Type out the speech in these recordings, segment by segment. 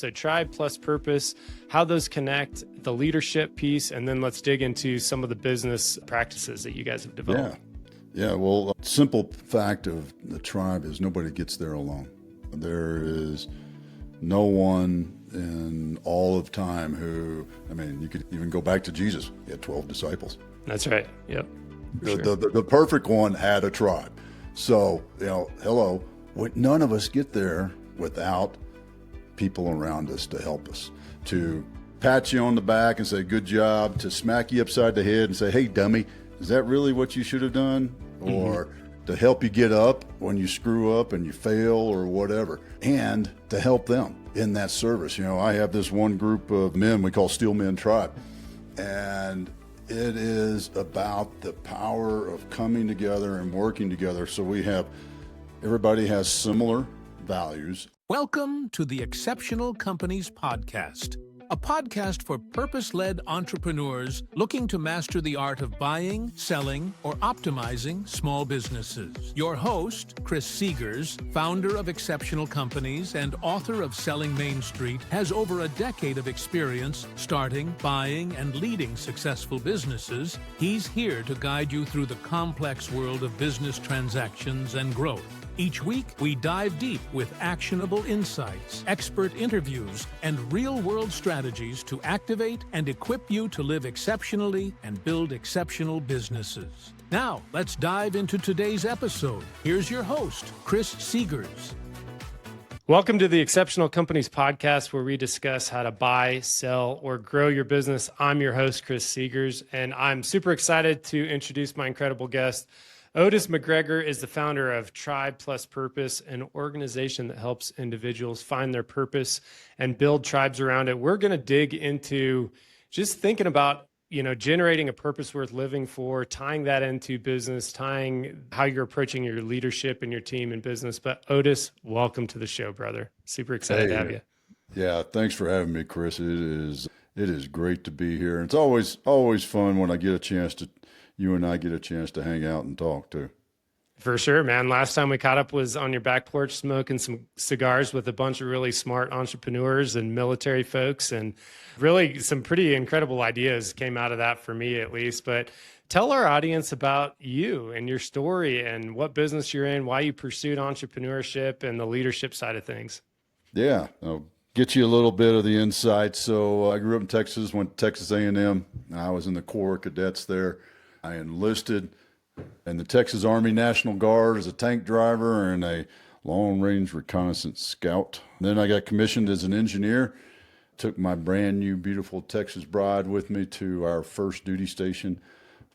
So tribe plus purpose, how those connect, the leadership piece, and then let's dig into some of the business practices that you guys have developed. Yeah. Well, simple fact of the tribe is nobody gets there alone. There is no one in all of time who, you could even go back to Jesus. He had 12 disciples. That's right. Yep. The perfect one had a tribe. So, hello, none of us get there without people around us to help us, to pat you on the back and say, good job, to smack you upside the head and say, hey, dummy, is that really what you should have done? Or to help you get up when you screw up and you fail or whatever, and to help them in that service. I have this one group of men we call Steel Men Tribe, and it is about the power of coming together and working together. So everybody has similar values. Welcome to the Exceptional Companies Podcast, a podcast for purpose-led entrepreneurs looking to master the art of buying, selling, or optimizing small businesses. Your host, Chris Seegers, founder of Exceptional Companies and author of Selling Main Street, has over a decade of experience starting, buying, and leading successful businesses. He's here to guide you through the complex world of business transactions and growth. Each week, we dive deep with actionable insights, expert interviews, and real-world strategies to activate and equip you to live exceptionally and build exceptional businesses. Now, let's dive into today's episode. Here's your host, Chris Seegers. Welcome to the Exceptional Companies Podcast, where we discuss how to buy, sell, or grow your business. I'm your host, Chris Seegers, and I'm super excited to introduce my incredible guest. Otis McGregor is the founder of Tribe Plus Purpose, an organization that helps individuals find their purpose and build tribes around it. We're going to dig into just thinking about, generating a purpose worth living for, tying that into business, tying how you're approaching your leadership and your team in business. But Otis, welcome to the show, brother. Super excited to have you. Yeah, thanks for having me, Chris. It is great to be here. It's always fun when you and I get a chance to hang out and talk too. For sure, man. Last time we caught up was on your back porch smoking some cigars with a bunch of really smart entrepreneurs and military folks, and really some pretty incredible ideas came out of that for me at least. But tell our audience about you and your story and what business you're in, why you pursued entrepreneurship and the leadership side of things. Yeah, I'll get you a little bit of the insight. So I grew up in Texas, went to Texas A&M. I was in the Corps of Cadets there. I enlisted in the Texas Army National Guard as a tank driver and a long-range reconnaissance scout. Then I got commissioned as an engineer, took my brand new beautiful Texas bride with me to our first duty station,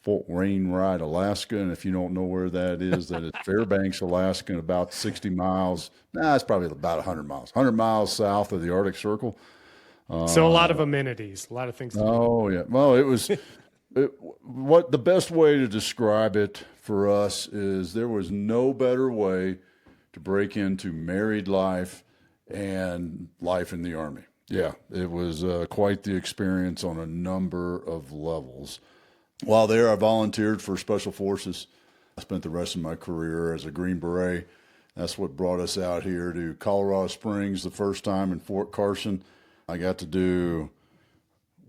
Fort Wainwright, Alaska. And if you don't know where that is Fairbanks, Alaska, and about 60 miles. It's probably about 100 miles south of the Arctic Circle. So a lot of amenities, a lot of things to do. Oh, yeah. Well, it was... What the best way to describe it for us is there was no better way to break into married life and life in the Army. Yeah, it was quite the experience on a number of levels. While there, I volunteered for Special Forces. I spent the rest of my career as a Green Beret. That's what brought us out here to Colorado Springs the first time in Fort Carson. I got to do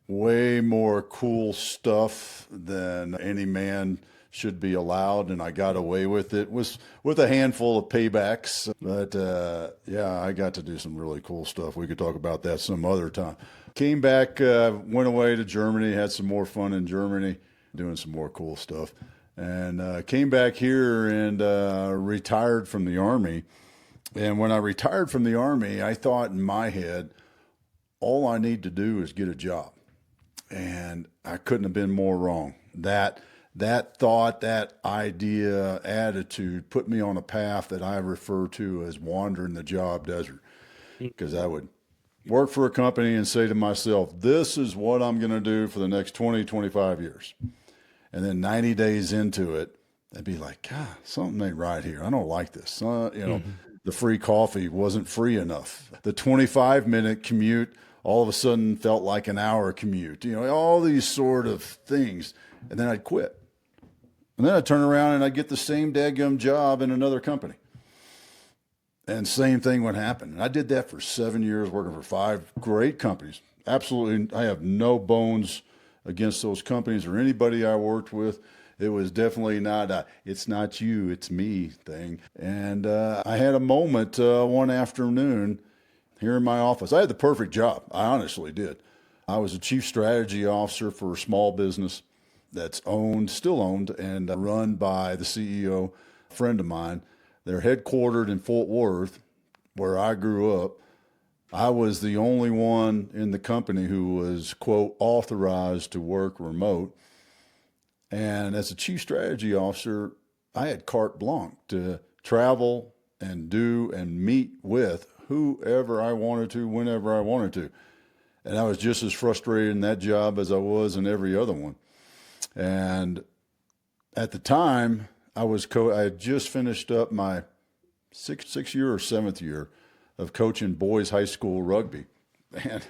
way more cool stuff than any man should be allowed, and I got away with it with a handful of paybacks. But I got to do some really cool stuff. We could talk about that some other time. Came back, went away to Germany, had some more fun in Germany, doing some more cool stuff, and came back here and retired from the Army. And when I retired from the Army, I thought in my head, all I need to do is get a job. And I couldn't have been more wrong. That thought, that idea, attitude put me on a path that I refer to as wandering the job desert. Because I would work for a company and say to myself, this is what I'm going to do for the next 20, 25 years. And then 90 days into it, I'd be like, God, something ain't right here. I don't like this. The free coffee wasn't free enough. The 25-minute commute all of a sudden felt like an hour commute, all these sort of things. And then I'd quit. And then I'd turn around and I'd get the same dadgum job in another company. And same thing would happen. And I did that for 7 years, working for 5 great companies. Absolutely, I have no bones against those companies or anybody I worked with. It was definitely not a, it's not you, it's me thing. And I had a moment one afternoon here in my office. I had the perfect job. I honestly did. I was a chief strategy officer for a small business that's owned, still owned, and run by the CEO, a friend of mine. They're headquartered in Fort Worth, where I grew up. I was the only one in the company who was, quote, authorized to work remote. And as a chief strategy officer, I had carte blanche to travel and do and meet with whoever I wanted to, whenever I wanted to. And I was just as frustrated in that job as I was in every other one. And at the time, I had just finished up my sixth year or 7th year of coaching boys high school rugby. And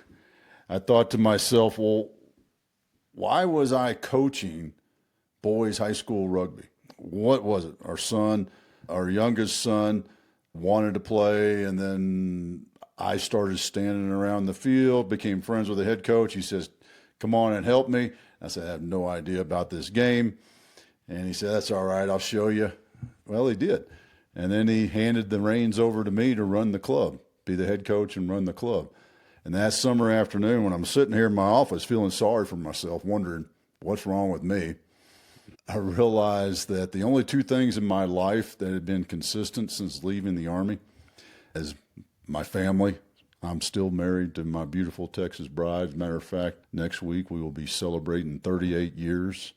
I thought to myself, well, why was I coaching boys high school rugby? What was it? Our youngest son wanted to play, and then I started standing around the field, became friends with the head coach. He says, come on and help me. I said, I have no idea about this game. And he said, that's all right, I'll show you. Well, he did. And then he handed the reins over to me to run the club, be the head coach and run the club. And that summer afternoon, when I'm sitting here in my office feeling sorry for myself, wondering what's wrong with me, I realized that the only 2 things in my life that had been consistent since leaving the Army is my family. I'm still married to my beautiful Texas bride. As a matter of fact, next week we will be celebrating 38 years.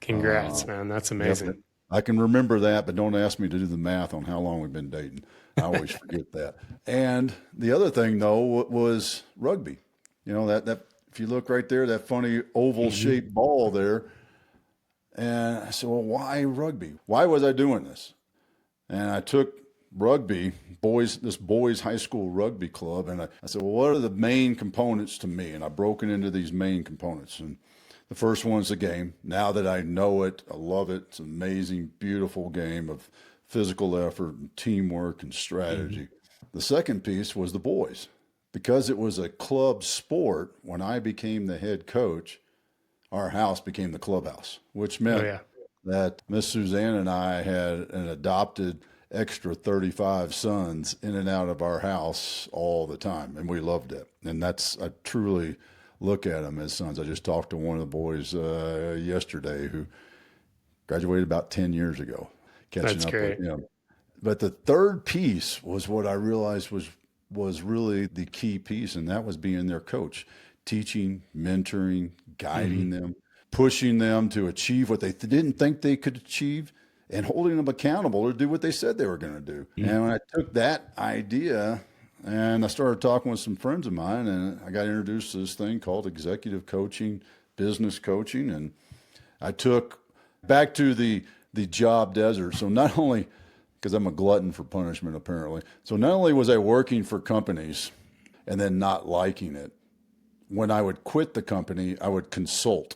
Congrats, man. That's amazing. Yep. I can remember that, but don't ask me to do the math on how long we've been dating. I always forget that. And the other thing, though, was rugby. You know, that if you look right there, that funny oval-shaped ball there. And I said, well, why rugby? Why was I doing this? And I took rugby, this boys high school rugby club, and I said, well, what are the main components to me? And I broke it into these main components. And the first one's the game. Now that I know it, I love it. It's an amazing, beautiful game of physical effort and teamwork and strategy. The second piece was the boys. Because it was a club sport, when I became the head coach, our house became the clubhouse, which meant that Miss Suzanne and I had an adopted extra 35 sons in and out of our house all the time, and we loved it. And I truly look at them as sons. I just talked to one of the boys yesterday who graduated about 10 years ago, catching That's up great. with him. But the third piece was what I realized was really the key piece, and that was being their coach, teaching, mentoring, guiding them, pushing them to achieve what they didn't think they could achieve, and holding them accountable to do what they said they were going to do. And when I took that idea and I started talking with some friends of mine, and I got introduced to this thing called executive coaching, business coaching, and I took back to the job desert. So not only, because I'm a glutton for punishment apparently, so not only was I working for companies and then not liking it, when I would quit the company, I would consult,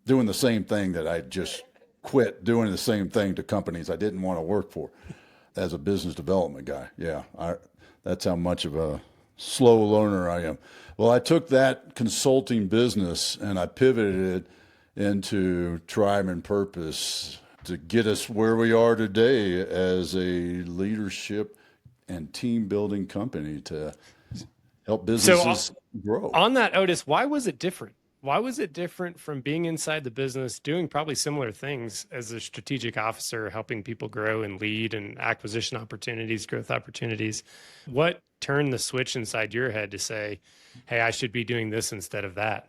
doing the same thing that I just quit, doing the same thing to companies I didn't want to work for as a business development guy. Yeah, that's how much of a slow learner I am. Well, I took that consulting business and I pivoted it into Tribe and Purpose to get us where we are today as a leadership and team building company to help businesses grow. On that, Otis, why was it different? Why was it different from being inside the business, doing probably similar things as a strategic officer, helping people grow and lead and acquisition opportunities, growth opportunities? What turned the switch inside your head to say, hey, I should be doing this instead of that?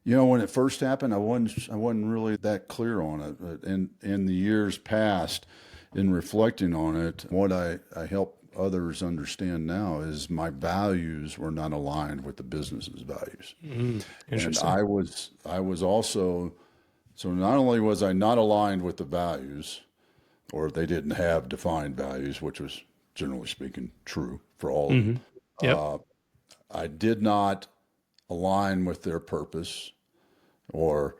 You know, when it first happened, I wasn't really that clear on it. But in the years past, in reflecting on it, what I help others understand now is my values were not aligned with the business's values. Interesting. And I was also, so not only was I not aligned with the values, or they didn't have defined values, which was generally speaking true for all of them. Yep. I did not align with their purpose, or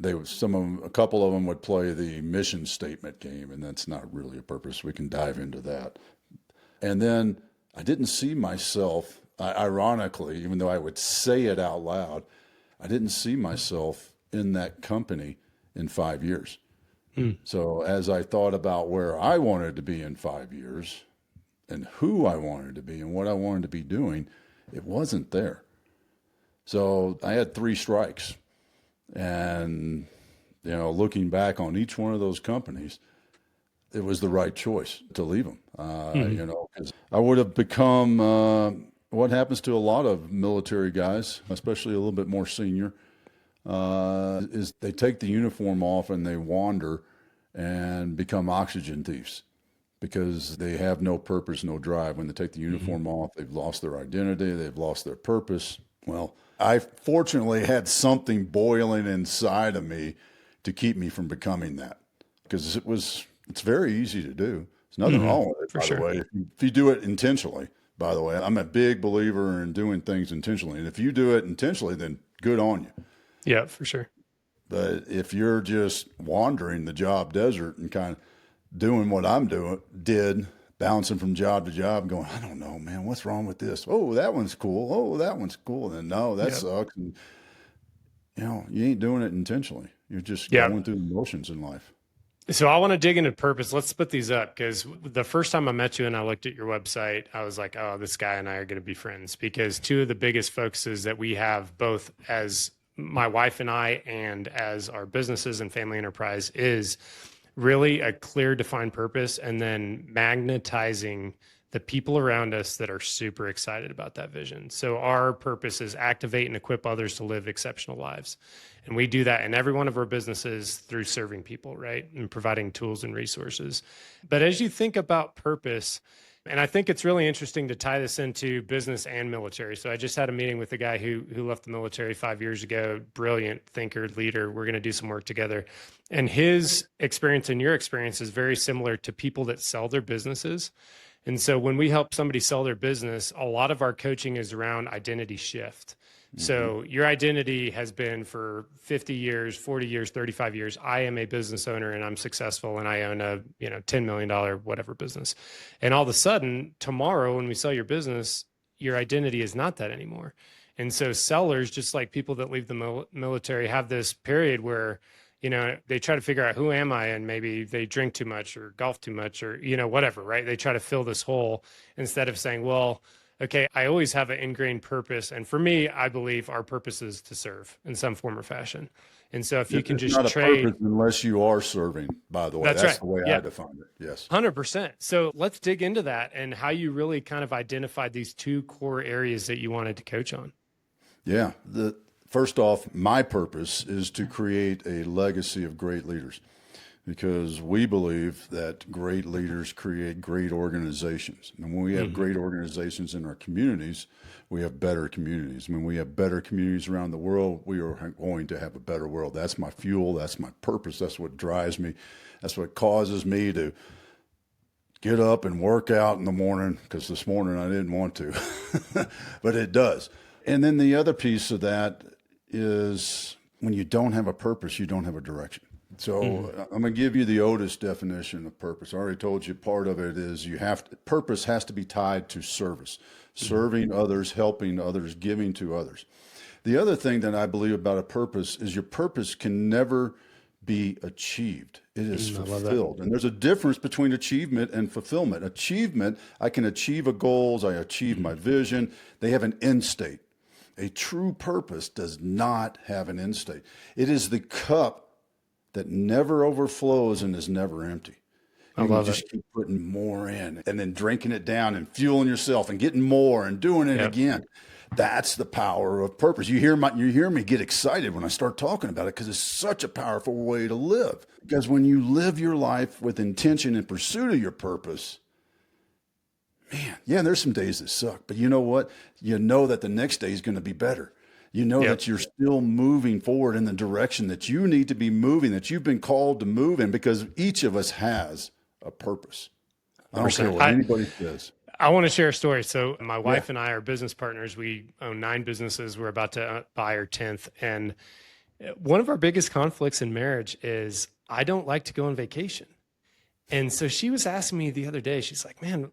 a couple of them would play the mission statement game, and that's not really a purpose. We can dive into that. And then I didn't see myself, ironically, even though I would say it out loud, I didn't see myself in that company in 5 years. So as I thought about where I wanted to be in 5 years and who I wanted to be and what I wanted to be doing, it wasn't there. So I had 3 strikes. And, looking back on each one of those companies, it was the right choice to leave them. 'Cause I would have become what happens to a lot of military guys, especially a little bit more senior, is they take the uniform off and they wander and become oxygen thieves because they have no purpose, no drive. When they take the uniform off, they've lost their identity, they've lost their purpose. Well, I fortunately had something boiling inside of me to keep me from becoming that, because it's very easy to do. There's nothing wrong with it, by the way. If you do it intentionally, by the way, I'm a big believer in doing things intentionally. And if you do it intentionally, then good on you. Yeah, for sure. But if you're just wandering the job desert and kind of doing what bouncing from job to job, going, I don't know, man, what's wrong with this? Oh, that one's cool. Oh, that one's cool. And no, that sucks. And, you ain't doing it intentionally. You're just going through the motions in life. So I want to dig into purpose. Let's split these up, because the first time I met you and I looked at your website, I was like, oh, this guy and I are going to be friends, because 2 of the biggest focuses that we have, both as my wife and I and as our businesses and family enterprise, is really a clear, defined purpose, and then magnetizing the people around us that are super excited about that vision. So our purpose is activate and equip others to live exceptional lives. And we do that in every one of our businesses through serving people, right? And providing tools and resources. But as you think about purpose, and I think it's really interesting to tie this into business and military. So I just had a meeting with a guy who left the military 5 years ago, brilliant thinker, leader. We're going to do some work together. And his experience and your experience is very similar to people that sell their businesses. And so when we help somebody sell their business, a lot of our coaching is around identity shift. So your identity has been for 50 years, 40 years, 35 years, I am a business owner and I'm successful and I own a $10 million whatever business. And all of a sudden, tomorrow when we sell your business, your identity is not that anymore. And so sellers, just like people that leave the military, have this period where they try to figure out, who am I? And maybe they drink too much or golf too much or, whatever, right? They try to fill this hole instead of saying, well, okay, I always have an ingrained purpose. And for me, I believe our purpose is to serve in some form or fashion. And so if you can just trade. Purpose unless you are serving, by the way. That's right. The way I define it. Yes. 100%. So let's dig into that and how you really kind of identified these 2 core areas that you wanted to coach on. Yeah. First off, my purpose is to create a legacy of great leaders, because we believe that great leaders create great organizations. And when we have great organizations in our communities, we have better communities. When we have better communities around the world, we are going to have a better world. That's my fuel. That's my purpose. That's what drives me. That's what causes me to get up and work out in the morning, because this morning I didn't want to, but it does. And then the other piece of that is, when you don't have a purpose, you don't have a direction. So I'm going to give you the Otis definition of purpose. I already told you part of it is purpose has to be tied to service, serving others, helping others, giving to others. The other thing that I believe about a purpose is your purpose can never be achieved. It is fulfilled. And there's a difference between achievement and fulfillment. Achievement, I can achieve a goals, I achieve my vision. They have an end state. A true purpose does not have an end state. It is the cup that never overflows and is never empty. You just keep putting more in and then drinking it down and fueling yourself and getting more and doing it again. That's the power of purpose. You hear me get excited when I start talking about it, because it's such a powerful way to live. Because when you live your life with intention in pursuit of your purpose, man, there's some days that suck, but you know what? You know that the next day is going to be better. You know that you're still moving forward in the direction that you need to be moving, that you've been called to move in, because each of us has a purpose. I don't care what anybody says. I want to share a story. So my wife and I are business partners. We own 9 businesses. We're about to buy our 10th. And one of our biggest conflicts in marriage is I don't like to go on vacation. And so she was asking me the other day, she's like, man,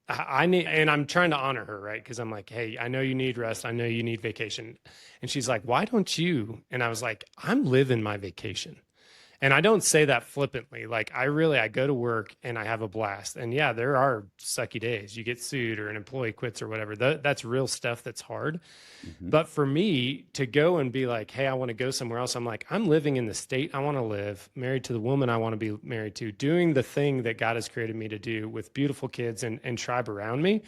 I need, and I'm trying to honor her, right? Because I'm like, hey, I know you need rest. I know you need vacation. And she's like, why don't you? And I was like, I'm living my vacation. And I don't say that flippantly. Like I go to work and I have a blast. And yeah, there are sucky days. You get sued or an employee quits or whatever. That's real stuff that's hard. Mm-hmm. But for me to go and be like, hey, I want to go somewhere else. I'm like, I'm living in the state I want to live, married to the woman I want to be married to, doing the thing that God has created me to do with beautiful kids and tribe around me.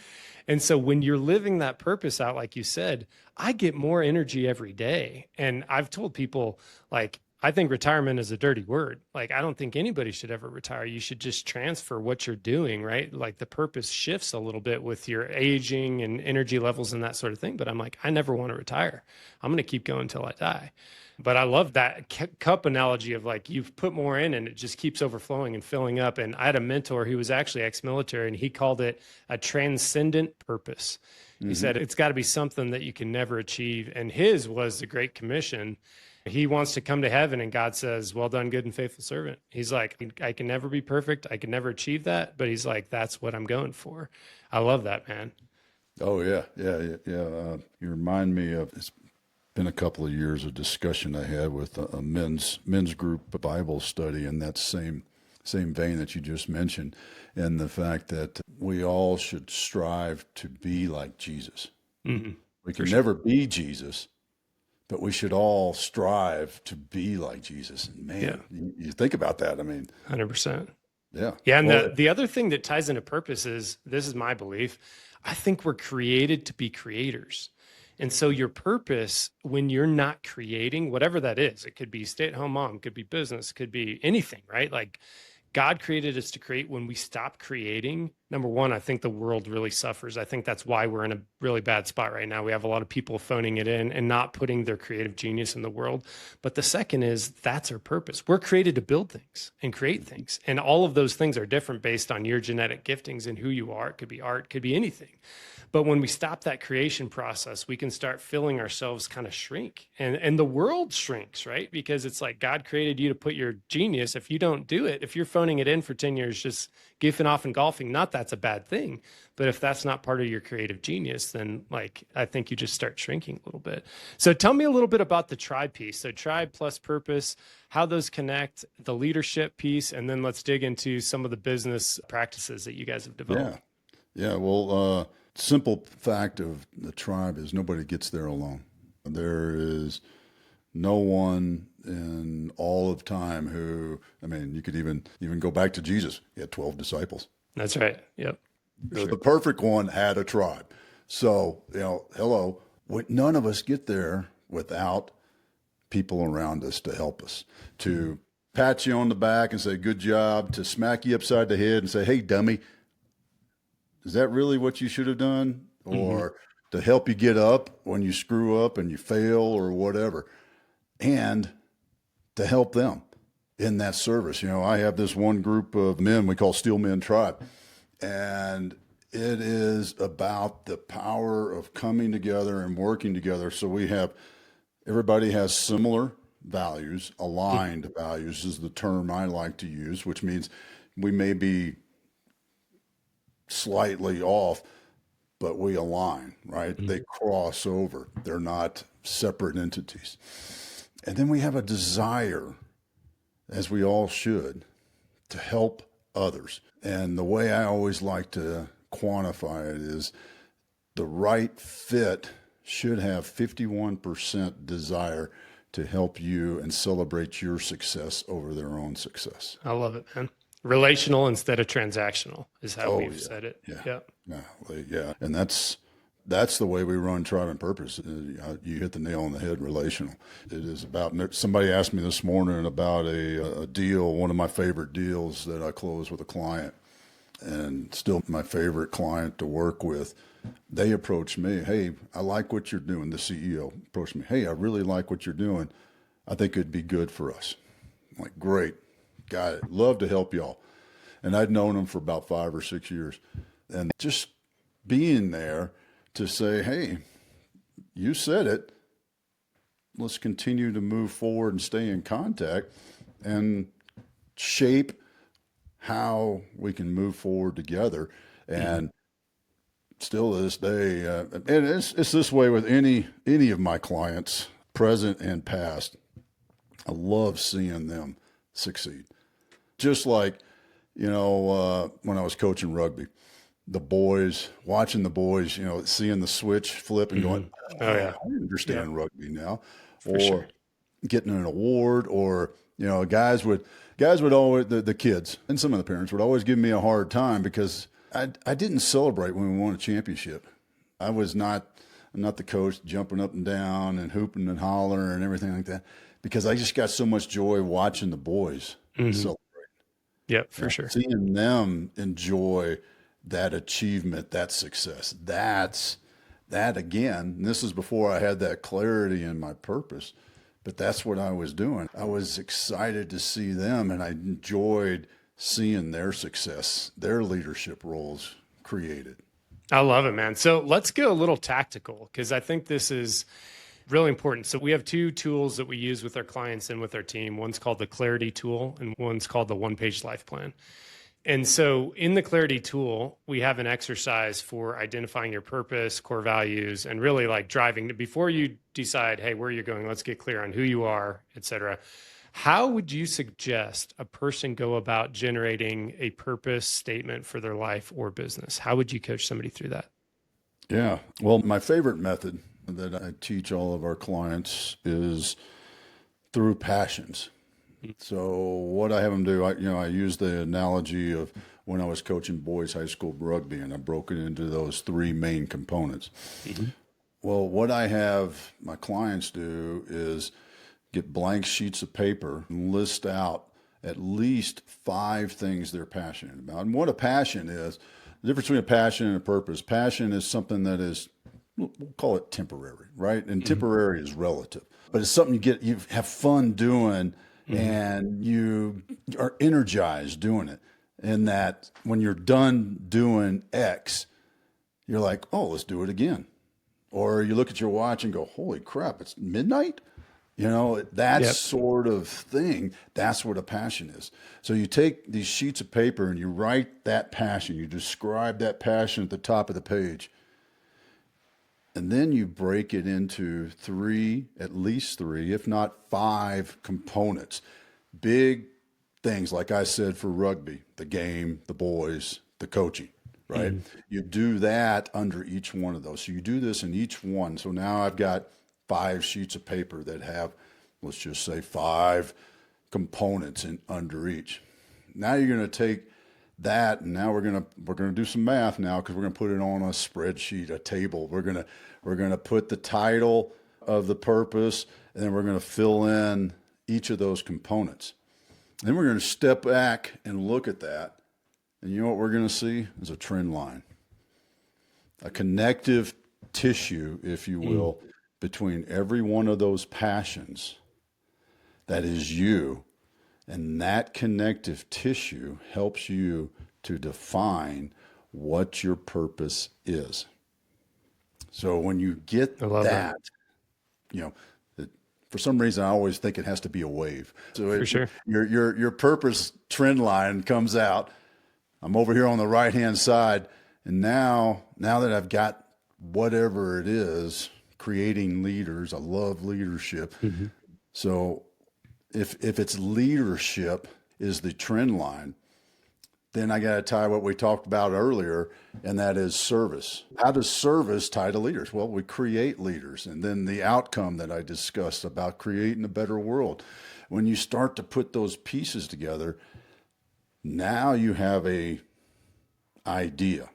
And so when you're living that purpose out, like you said, I get more energy every day. And I've told people, like, I think retirement is a dirty word. Like, I don't think anybody should ever retire. You should just transfer what you're doing, right? Like the purpose shifts a little bit with your aging and energy levels and that sort of thing. But I'm like, I never want to retire. I'm going to keep going until I die. But I love that cup analogy of like, you've put more in and it just keeps overflowing and filling up. And I had a mentor who was actually ex-military and he called it a transcendent purpose. He said, it's got to be something that you can never achieve. And his was the Great Commission. He wants to come to heaven and God says, well done, good and faithful servant. He's like, I can never be perfect. I can never achieve that. But he's like, that's what I'm going for. I love that, man. Oh yeah. You remind me of, it's been a couple of years of discussion I had with a men's group Bible study in that same vein that you just mentioned, and the fact that we all should strive to be like Jesus. Mm-hmm. We can never be Jesus, but we should all strive to be like Jesus. And man, you think about that. I mean, 100%. Yeah. Yeah. And the other thing that ties into purpose is, this is my belief, I think we're created to be creators. And so your purpose, when you're not creating, whatever that is, it could be stay-at-home mom, could be business, could be anything, right? Like God created us to create. When we stop creating, number one, I think the world really suffers. I think that's why we're in a really bad spot right now. We have a lot of people phoning it in and not putting their creative genius in the world. But the second is, that's our purpose. We're created to build things and create things. And all of those things are different based on your genetic giftings and who you are. It could be art, could be anything. But when we stop that creation process, we can start feeling ourselves kind of shrink, and the world shrinks, right? Because it's like God created you to put your genius. If you don't do it, if you're phoning it in for 10 years, just goofing off and golfing, not that's a bad thing. But if that's not part of your creative genius, then like, I think you just start shrinking a little bit. So tell me a little bit about the tribe piece. So tribe plus purpose, how those connect, the leadership piece, and then let's dig into some of the business practices that you guys have developed. Yeah. Well, simple fact of the tribe is nobody gets there alone. There is no one in all of time who, I mean, you could even go back to Jesus. He had 12 disciples. That's right. Yep. The perfect one had a tribe. So, hello, none of us get there without people around us to help us, to pat you on the back and say, good job, to smack you upside the head and say, hey, dummy, is that really what you should have done? Or to help you get up when you screw up and you fail or whatever, and to help them in that service. I have this one group of men we call Steel Men Tribe, and it is about the power of coming together and working together. So everybody has similar values, aligned values is the term I like to use, which means we may be slightly off, but we align, right? They cross over. They're not separate entities. And then we have a desire, as we all should, to help others. And the way I always like to quantify it is the right fit should have 51% desire to help you and celebrate your success over their own success. I love it, man. Relational instead of transactional is how we've said it. Yeah. And that's the way we run Tribe and Purpose. You hit the nail on the head, relational. It is about, somebody asked me this morning about a deal, one of my favorite deals that I closed with a client, and still my favorite client to work with. They approached me, hey, I like what you're doing. The CEO approached me, hey, I really like what you're doing. I think it'd be good for us. I'm like, great. Got it. Love to help y'all. And I'd known them for about 5 or 6 years. And just being there to say, hey, you said it. Let's continue to move forward and stay in contact and shape how we can move forward together. And still to this day, and it's this way with any of my clients, present and past. I love seeing them succeed. Just like, when I was coaching rugby, watching the boys, seeing the switch flip and going, Oh yeah. I understand rugby now. For sure. Getting an award, or, guys would always, the kids and some of the parents would always give me a hard time because I didn't celebrate when we won a championship. I'm not the coach jumping up and down and hooping and hollering and everything like that, because I just got so much joy watching the boys celebrate. Yeah, for sure. Seeing them enjoy that achievement, that success. That again, and this is before I had that clarity in my purpose, but that's what I was doing. I was excited to see them, and I enjoyed seeing their success, their leadership roles created. I love it, man. So let's go a little tactical, because I think this is really important. So we have two tools that we use with our clients and with our team. One's called the Clarity tool, and one's called the One-Page Life Plan. And so in the Clarity tool, we have an exercise for identifying your purpose, core values, and really like driving before you decide, hey, where you're going, let's get clear on who you are, et cetera. How would you suggest a person go about generating a purpose statement for their life or business? How would you coach somebody through that? Yeah. Well, my favorite method that I teach all of our clients is through passions. So what I have them do, I use the analogy of when I was coaching boys high school rugby, and I broke it into those three main components. Well, what I have my clients do is get blank sheets of paper and list out at least 5 things they're passionate about. And what a passion is, the difference between a passion and a purpose. Passion is something that is, we'll call it temporary, right? And temporary is relative, but it's something you have fun doing, and you are energized doing it. And that when you're done doing X, you're like, oh, let's do it again. Or you look at your watch and go, holy crap, it's midnight? That sort of thing. That's what a passion is. So you take these sheets of paper and you write that passion. You describe that passion at the top of the page. And then you break it into at least three, if not 5 components. Big things, like I said, for rugby, the game, the boys, the coaching, right? You do that under each one of those. So you do this in each one. So now I've got 5 sheets of paper that have, let's just say, 5 components under each. Now you're going to take that, and now we're going to do some math now, because we're going to put it on a spreadsheet, a table. We're going to put the title of the purpose, and then we're going to fill in each of those components. Then we're going to step back and look at that, and you know what we're going to see is a trend line, a connective tissue, if you will, between every one of those passions that is you. And that connective tissue helps you to define what your purpose is. So when you get that, for some reason, I always think it has to be a wave. So For sure. Your purpose trend line comes out. I'm over here on the right-hand side. And now that I've got whatever it is, creating leaders, I love leadership. So if it's leadership is the trend line, then I got to tie what we talked about earlier, and that is service. How does service tie to leaders? Well, we create leaders, and then the outcome that I discussed about creating a better world. When you start to put those pieces together, now you have a idea,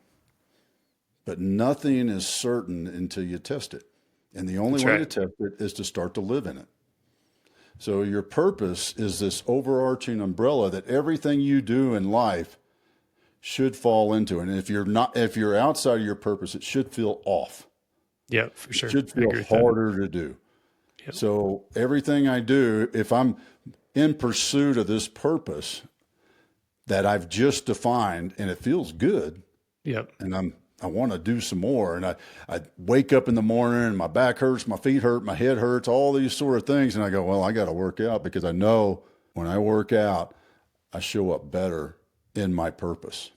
but nothing is certain until you test it. And the only way to test it is to start to live in it. So your purpose is this overarching umbrella that everything you do in life should fall into. And if you're outside of your purpose, it should feel off. Yeah, for sure. It should feel harder to do. Yep. So everything I do, if I'm in pursuit of this purpose that I've just defined and it feels good, and I want to do some more, and I wake up in the morning and my back hurts, my feet hurt, my head hurts, all these sort of things. And I go, well, I got to work out, because I know when I work out, I show up better in my purpose.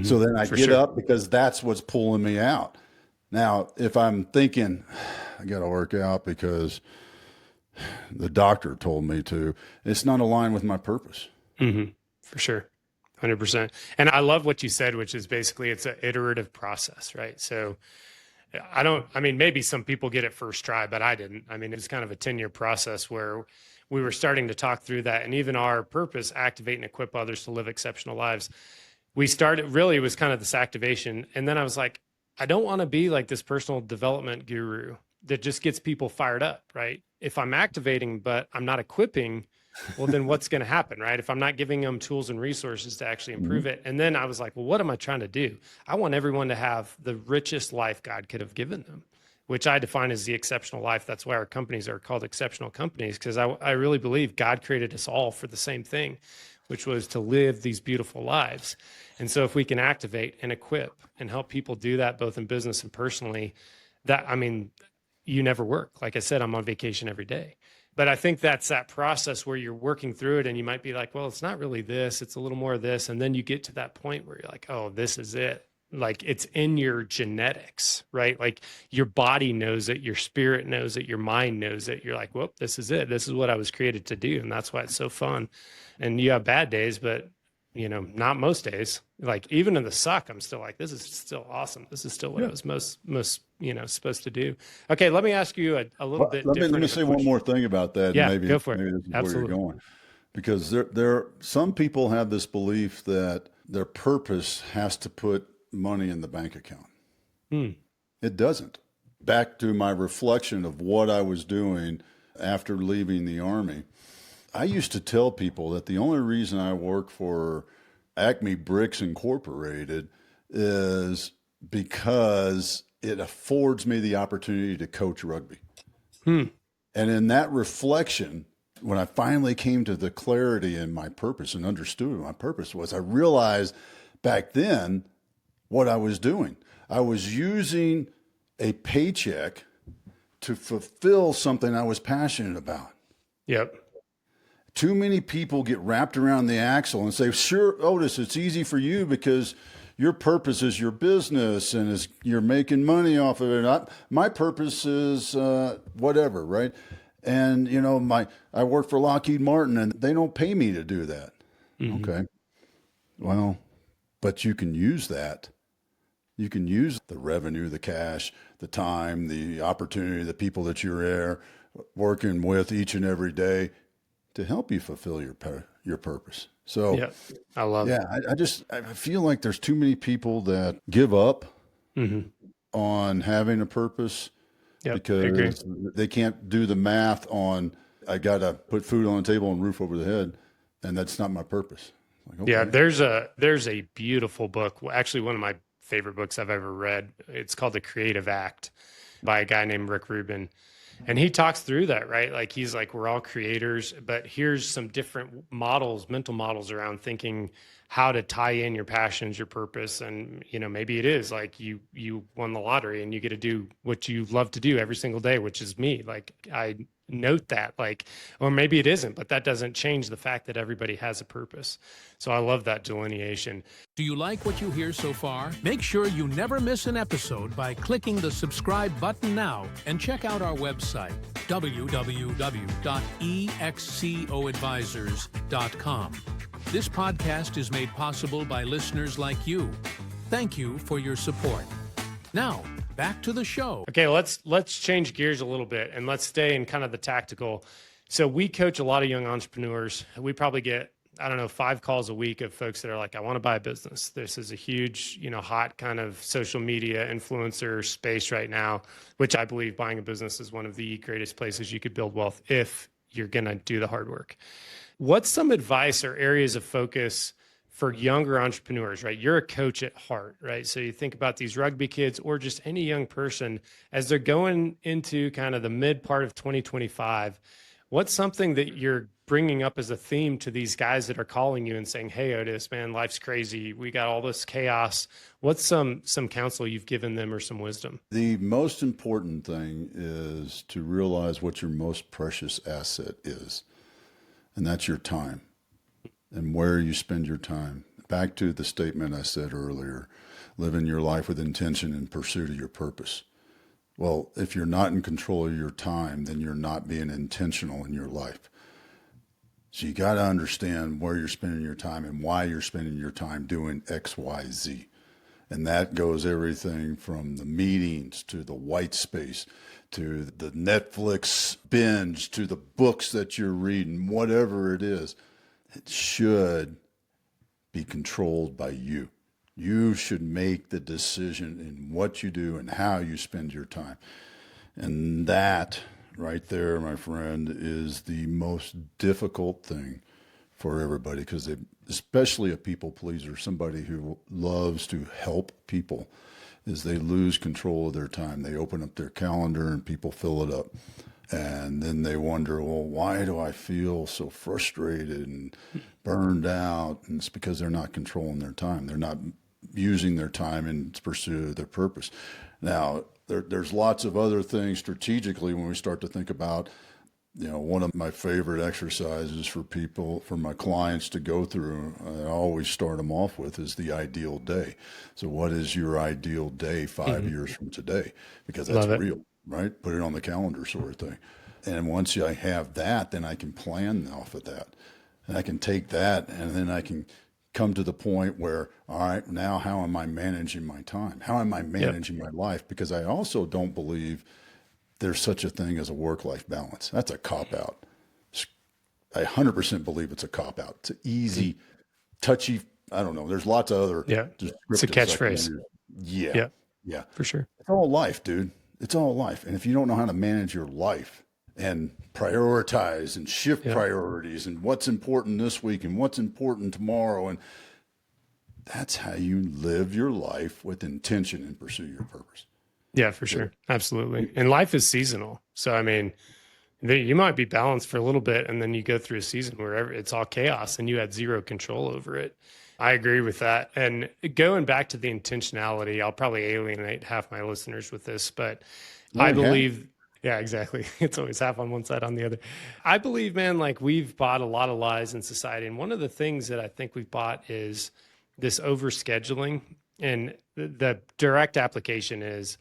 So then I For get sure. up because that's what's pulling me out. Now, if I'm thinking I got to work out because the doctor told me to, it's not aligned with my purpose. For sure. 100%. And I love what you said, which is basically it's an iterative process, right? So I mean, maybe some people get it first try, but I didn't. I mean, it's kind of a 10-year process where we were starting to talk through that. And even our purpose, activate and equip others to live exceptional lives. We started, really, it was kind of this activation. And then I was like, I don't want to be like this personal development guru that just gets people fired up, right? If I'm activating, but I'm not equipping, well, then what's going to happen, right? If I'm not giving them tools and resources to actually improve it. And then I was like, well, what am I trying to do? I want everyone to have the richest life God could have given them, which I define as the exceptional life. That's why our companies are called exceptional companies, because I really believe God created us all for the same thing, which was to live these beautiful lives. And so if we can activate and equip and help people do that, both in business and personally, that, I mean, you never work. Like I said, I'm on vacation every day. But I think that's that process where you're working through it and you might be like, well, it's not really this, it's a little more of this. And then you get to that point where you're like, oh, this is it. Like it's in your genetics, right? Like your body knows it, your spirit knows it, your mind knows it. You're like, whoop, this is it. This is what I was created to do. And that's why it's so fun. And you have bad days, but not most days. Like even in the suck, I'm still like, this is still awesome. This is still what I was most supposed to do. Okay, let me ask you a little bit Let different. me say one more thing about that. Yeah, Maybe, go for it. maybe this is Absolutely. where you're going. Because some people have this belief that their purpose has to put money in the bank account. It doesn't. Back to my reflection of what I was doing after leaving the Army, I used to tell people that the only reason I work for Acme Bricks Incorporated is because it affords me the opportunity to coach rugby. And in that reflection, when I finally came to the clarity in my purpose and understood what my purpose was, I realized back then what I was doing. I was using a paycheck to fulfill something I was passionate about. Yep. Too many people get wrapped around the axle and say, sure, Otis, it's easy for you because your purpose is your business and you're making money off of it. My purpose is whatever, right? And, I work for Lockheed Martin and they don't pay me to do that. Okay. Well, but you can use that. You can use the revenue, the cash, the time, the opportunity, the people that you're there working with each and every day to help you fulfill your purpose. So, yeah, I love it. I feel like there's too many people that give up on having a purpose because they can't do the math on, I got to put food on the table and roof over the head, and that's not my purpose. Like, okay. Yeah, there's a beautiful book, actually one of my favorite books I've ever read. It's called The Creative Act by a guy named Rick Rubin. And he talks through that, right? Like he's like, we're all creators, but here's some different models, mental models around thinking how to tie in your passions, your purpose. And, maybe it is like you won the lottery and you get to do what you love to do every single day, which is me. Like I note that, like, or maybe it isn't, but that doesn't change the fact that everybody has a purpose. So I love that delineation. Do you like what you hear so far? Make sure you never miss an episode by clicking the subscribe button now and check out our website, www.excoadvisors.com. This podcast is made possible by listeners like you. Thank you for your support. Now, back to the show. Okay, let's change gears a little bit and let's stay in kind of the tactical. So we coach a lot of young entrepreneurs. We probably get, 5 calls a week of folks that are like, I want to buy a business. This is a huge, hot kind of social media influencer space right now, which I believe buying a business is one of the greatest places you could build wealth if you're going to do the hard work. What's some advice or areas of focus for younger entrepreneurs, right? You're a coach at heart, right? So you think about these rugby kids or just any young person as they're going into kind of the mid part of 2025. What's something that you're bringing up as a theme to these guys that are calling you and saying, hey, Otis, man, life's crazy. We got all this chaos. What's some counsel you've given them or some wisdom? The most important thing is to realize what your most precious asset is, and that's your time and where you spend your time. back to the statement I said earlier, living your life with intention in pursuit of your purpose. Well, if you're not in control of your time, then you're not being intentional in your life. So you got to understand where you're spending your time and why you're spending your time doing X, Y, Z. And that goes everything from the meetings to the white space to the Netflix binge to the books that you're reading, whatever it is. It should be controlled by you. You should make the decision in what you do and how you spend your time. And that right there, my friend, is the most difficult thing for everybody, because especially a people pleaser, somebody who loves to help people, is they lose control of their time. They open up their calendar and people fill it up. And then they wonder, well, why do I feel so frustrated and burned out? And it's because they're not controlling their time. They're not using their time in pursuit of their purpose. Now, there's lots of other things strategically when we start to think about, one of my favorite exercises for my clients to go through, I always start them off with, is the ideal day. So what is your ideal day 5 years from today? Because that's real, right? Put it on the calendar sort of thing. And once I have that, then I can plan off of that. And I can take that and then I can come to the point where, all right, now how am I managing my time? How am I managing my life? Because I also don't believe there's such a thing as a work-life balance. That's a cop-out. I 100% believe it's a cop-out. It's an easy, touchy, I don't know. There's lots of other. It's a catchphrase. Yeah. For sure. It's all life, dude. It's all life. And if you don't know how to manage your life and prioritize and shift priorities and what's important this week and what's important tomorrow, and that's how you live your life with intention and pursue your purpose. Yeah, for sure. Absolutely. And life is seasonal. So, I mean, you might be balanced for a little bit and then you go through a season where it's all chaos and you had zero control over it. I agree with that. And going back to the intentionality, I'll probably alienate half my listeners with this, but I believe, yeah, exactly. It's always half on one side, on the other. I believe, man, like we've bought a lot of lies in society. And one of the things that I think we've bought is this overscheduling. And the direct application is,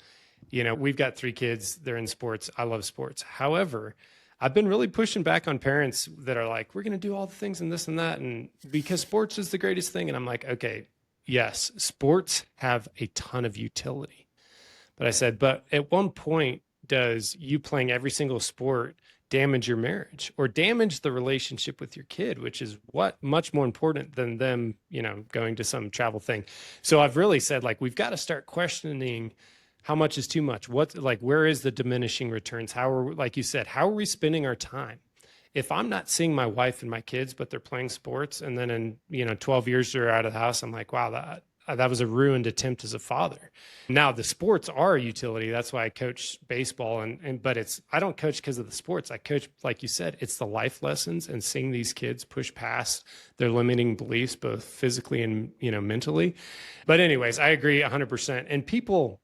we've got 3 kids. They're in sports. I love sports. However, I've been really pushing back on parents that are like, we're going to do all the things and this and that. And because sports is the greatest thing. And I'm like, okay, yes, sports have a ton of utility. But I said, but at one point, does you playing every single sport damage your marriage or damage the relationship with your kid, which is much more important than them, going to some travel thing. So I've really said, like, we've got to start questioning how much is too much. Where is the diminishing returns? Like you said, how are we spending our time? If I'm not seeing my wife and my kids, but they're playing sports, and then in 12 years they're out of the house, I'm like, wow, that was a ruined attempt as a father. Now the sports are a utility. That's why I coach baseball, but I don't coach because of the sports. I coach, like you said, it's the life lessons and seeing these kids push past their limiting beliefs, both physically and mentally. But anyways, I agree 100%. And people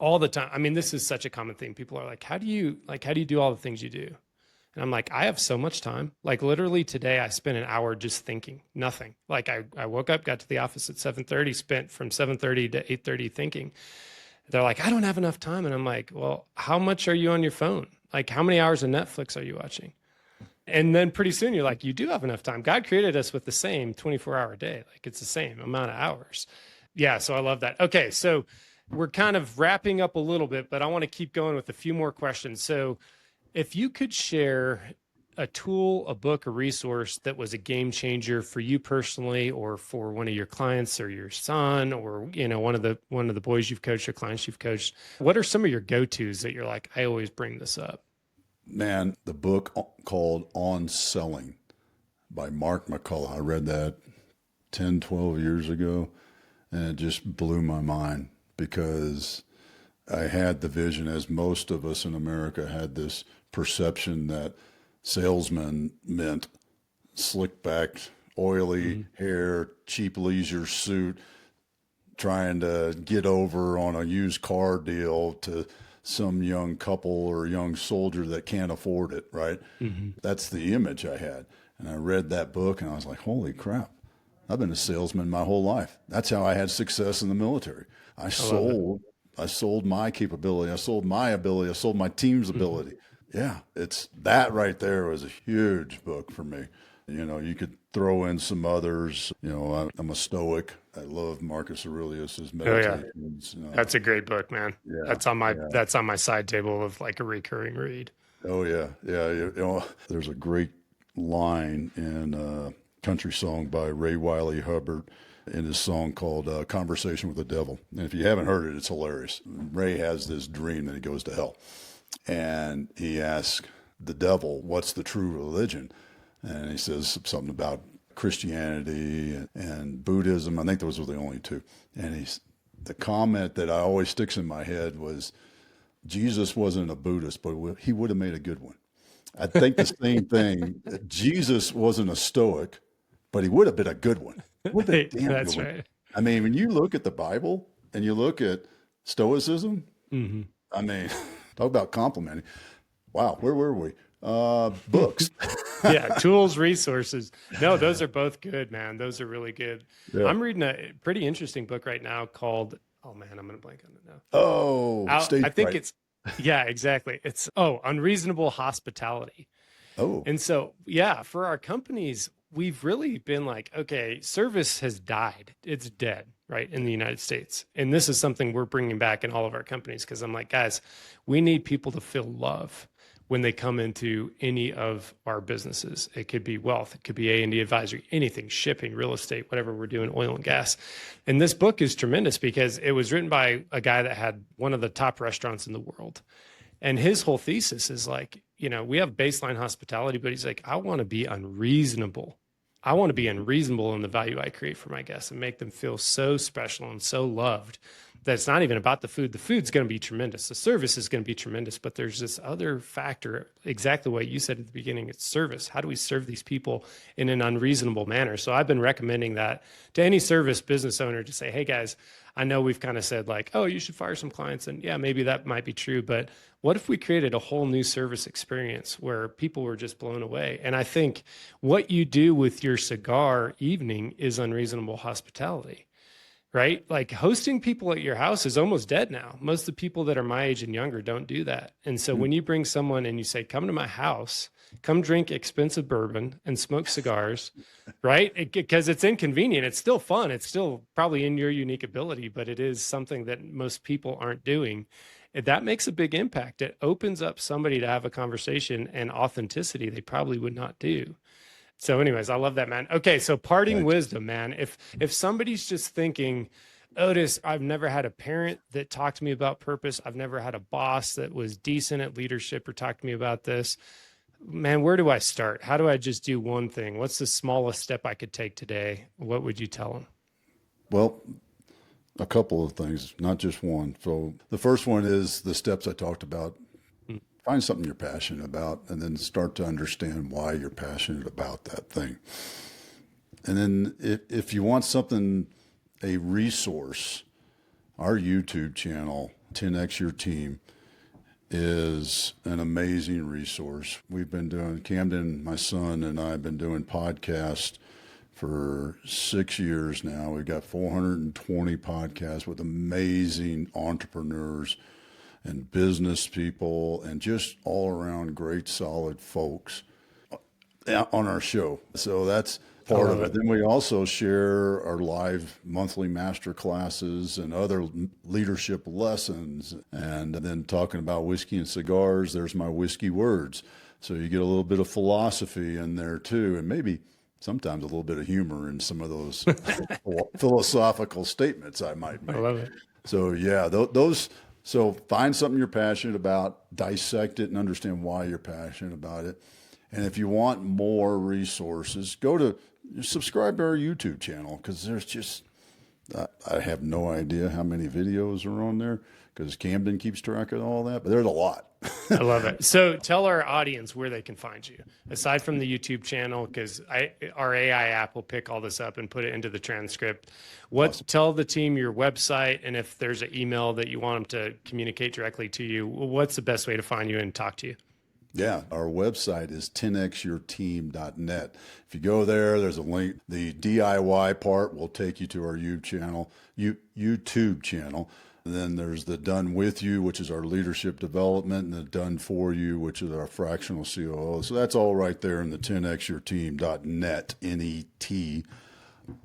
all the time, I mean, this is such a common thing. People are like, how do you do all the things you do? And I'm like, I have so much time. Like literally today, I spent an hour just thinking, nothing. Like I woke up, got to the office at 7:30, spent from 7:30 to 8:30 thinking. They're like, I don't have enough time. And I'm like, well, how much are you on your phone? Like how many hours of Netflix are you watching? And then pretty soon you're like, you do have enough time. God created us with the same 24-hour day. Like it's the same amount of hours. Yeah. So I love that. Okay. So we're kind of wrapping up a little bit, but I want to keep going with a few more questions. So if you could share a tool, a book, a resource that was a game changer for you personally, or for one of your clients or your son, or, one of the boys you've coached or clients you've coached, what are some of your go-tos that you're like, I always bring this up? Man, the book called On Selling by Mark McCullough. I read that 10, 12 years ago, and it just blew my mind because I had the vision, as most of us in America had this perception that salesman meant slick back, oily hair, cheap leisure suit, trying to get over on a used car deal to some young couple or young soldier that can't afford it, right? That's the image I had. And I read that book and I was like, holy crap, I've been a salesman my whole life. That's how I had success in the military. I sold my capability. I sold my ability. I sold my team's ability. Yeah, it's that right there was a huge book for me. You know, you could throw in some others. You know, I'm a Stoic. I love Marcus Aurelius's Meditations. Oh, yeah. That's a great book, man. Yeah, That's on my side table of like a recurring read. Oh yeah, yeah. You know, there's a great line in a country song by Ray Wiley Hubbard in his song called "Conversation with the Devil." And if you haven't heard it, it's hilarious. Ray has this dream that he goes to hell, and he asks the devil, "What's the true religion?" And he says something about Christianity and Buddhism. I think those were the only two. And the comment that I always sticks in my head was, Jesus wasn't a Buddhist, but he would have made a good one. I think the same thing. Jesus wasn't a Stoic, but he would have been a good one. That's right. I mean, when you look at the Bible and you look at Stoicism, I mean, talk about complimenting. Wow, where were we? Books. Yeah, tools, resources. No, those are both good, man. Those are really good. Yeah. I'm reading a pretty interesting book right now called, oh man, I'm going to blank on it now. Oh, I think it's, yeah, exactly. It's, Unreasonable Hospitality. Oh. And so, yeah, for our companies, we've really been like, okay, service has died. It's dead, right, in the United States. And this is something we're bringing back in all of our companies because I'm like, guys, we need people to feel love when they come into any of our businesses. It could be wealth, it could be A&D advisory, anything, shipping, real estate, whatever we're doing, oil and gas. And this book is tremendous because it was written by a guy that had one of the top restaurants in the world. And his whole thesis is like, you know, we have baseline hospitality, but he's like, I want to be unreasonable. I want to be unreasonable in the value I create for my guests and make them feel so special and so loved that it's not even about the food. The food's going to be tremendous. The service is going to be tremendous, but there's this other factor, exactly what you said at the beginning, it's service. How do we serve these people in an unreasonable manner? So I've been recommending that to any service business owner to say, hey guys, I know we've kind of said like, oh, you should fire some clients. And yeah, maybe that might be true, but what if we created a whole new service experience where people were just blown away? And I think what you do with your cigar evening is unreasonable hospitality, right? Like hosting people at your house is almost dead now. Most of the people that are my age and younger don't do that. And so when you bring someone and you say, come to my house, come drink expensive bourbon and smoke cigars, right? Because it's inconvenient. It's still fun. It's still probably in your unique ability, but it is something that most people aren't doing. That makes a big impact. It opens up somebody to have a conversation and authenticity they probably would not do. So anyways, I love that, man. Okay. So parting wisdom, man, if somebody's just thinking, Otis, I've never had a parent that talked to me about purpose. I've never had a boss that was decent at leadership or talked to me about this, man, where do I start? How do I just do one thing? What's the smallest step I could take today? What would you tell them? Well, a couple of things, not just one. So the first one is the steps I talked about. Find something you're passionate about and then start to understand why you're passionate about that thing. And then if you want something, a resource, our YouTube channel, 10X Your Team, is an amazing resource. We've been doing, Camden, my son, and I have been doing podcasts for 6 years now. We've got 420 podcasts with amazing entrepreneurs and business people and just all around great, solid folks on our show. So that's part of it. Then we also share our live monthly master classes and other leadership lessons. And then talking about whiskey and cigars, there's my whiskey words. So you get a little bit of philosophy in there too, and maybe sometimes a little bit of humor in some of those philosophical statements I might make. I love it. So yeah, those. So find something you're passionate about, dissect it and understand why you're passionate about it. And if you want more resources, subscribe to our YouTube channel, because there's just, I have no idea how many videos are on there because Camden keeps track of all that, but there's a lot. I love it. So tell our audience where they can find you, aside from the YouTube channel, because our AI app will pick all this up and put it into the transcript. Awesome. Tell the team your website, and if there's an email that you want them to communicate directly to you, what's the best way to find you and talk to you? Yeah, our website is 10xyourteam.net. If you go there, there's a link. The DIY part will take you to our YouTube channel. And then there's the Done With You, which is our leadership development, and the Done For You, which is our fractional COO. So that's all right there in the 10xyourteam.net, N-E-T.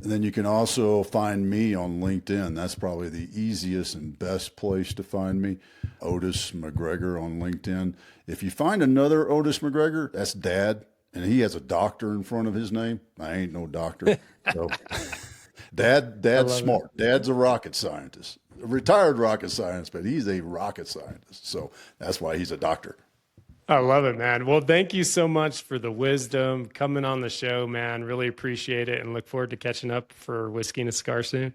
And then you can also find me on LinkedIn. That's probably the easiest and best place to find me. Otis McGregor on LinkedIn. If you find another Otis McGregor, that's Dad, and he has a doctor in front of his name. I ain't no doctor. So Dad's smart. It. Dad's a rocket scientist, a retired rocket scientist, but he's a rocket scientist. So that's why he's a doctor. I love it, man. Well, thank you so much for the wisdom coming on the show, man. Really appreciate it and look forward to catching up for Whiskey and a Cigar soon.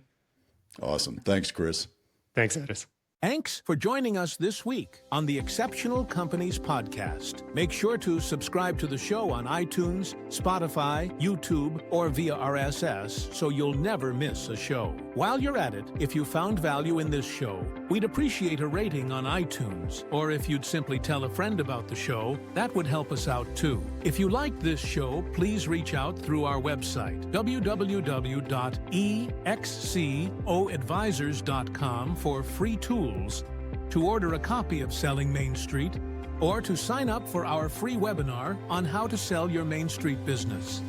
Awesome. Thanks, Chris. Thanks, Otis. Thanks for joining us this week on the Exceptional Companies Podcast. Make sure to subscribe to the show on iTunes, Spotify, YouTube, or via RSS so you'll never miss a show. While you're at it, if you found value in this show, we'd appreciate a rating on iTunes, or if you'd simply tell a friend about the show, that would help us out too. If you liked this show, please reach out through our website, www.excoadvisors.com, for free tools to order a copy of Selling Main Street, or to sign up for our free webinar on how to sell your Main Street business.